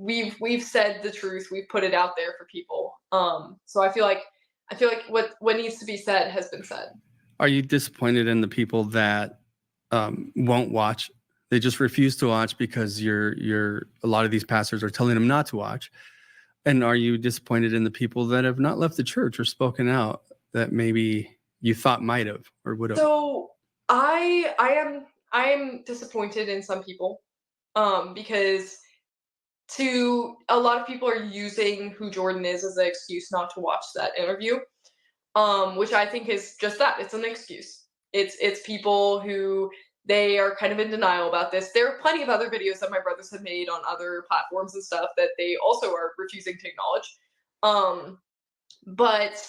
we've said the truth, we've put it out there for people. So I feel like what needs to be said has been said. Are you disappointed in the people that won't watch? They just refuse to watch because you're a lot of these pastors are telling them not to watch. And are you disappointed in the people that have not left the church or spoken out that maybe you thought might have or would have? So I am disappointed in some people, because to a lot of people are using who Jordan is as an excuse not to watch that interview, which I think is just that. It's an excuse. It's people who they are kind of in denial about this. There are plenty of other videos that my brothers have made on other platforms and stuff that they also are refusing to acknowledge. Um, but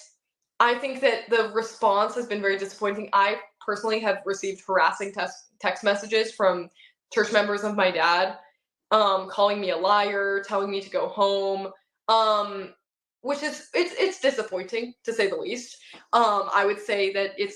I think that the response has been very disappointing. I personally have received harassing text messages from church members of my dad, calling me a liar, telling me to go home, um, which is it's disappointing to say the least. I would say that it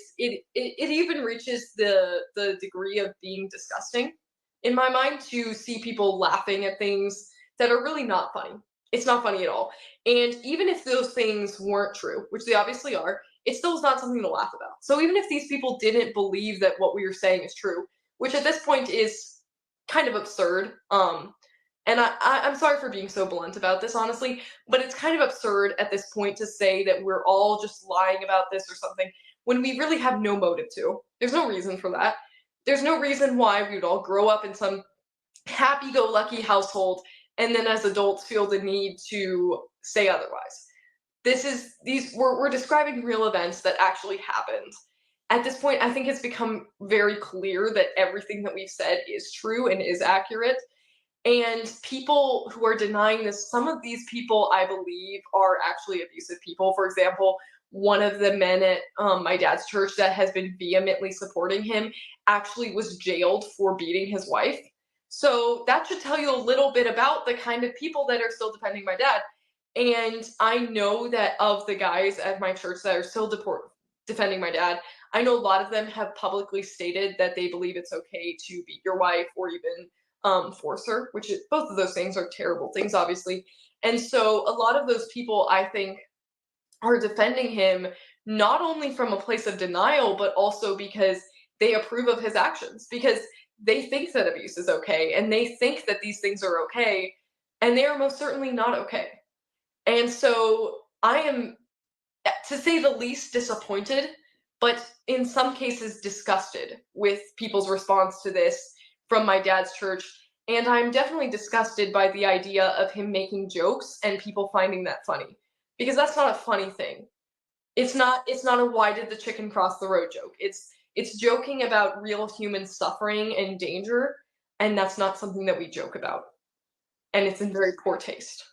even reaches the degree of being disgusting in my mind to see people laughing at things that are really not funny. It's not funny at all. And even if those things weren't true, which they obviously are, it still is not something to laugh about. So even if these people didn't believe that what we were saying is true, which at this point is kind of absurd. And I'm sorry for being so blunt about this, honestly, but it's kind of absurd at this point to say that we're all just lying about this or something when we really have no motive to. There's no reason for that. There's no reason why we would all grow up in some happy-go-lucky household and then as adults feel the need to say otherwise. We're describing real events that actually happened. At this point, I think it's become very clear that everything that we've said is true and is accurate. And people who are denying this, some of these people I believe are actually abusive people. For example, one of the men at my dad's church that has been vehemently supporting him actually was jailed for beating his wife. So that should tell you a little bit about the kind of people that are still defending my dad. And I know that of the guys at my church that are still defending my dad, I know a lot of them have publicly stated that they believe it's okay to beat your wife or even force her, both of those things are terrible things, obviously. And so a lot of those people, I think, are defending him not only from a place of denial, but also because they approve of his actions, because they think that abuse is okay and they think that these things are okay, and they are most certainly not okay. And so I am, to say the least, disappointed, but in some cases disgusted with people's response to this from my dad's church. And I'm definitely disgusted by the idea of him making jokes and people finding that funny. Because that's not a funny thing. It's not a why did the chicken cross the road joke. It's joking about real human suffering and danger, and that's not something that we joke about. And it's in very poor taste.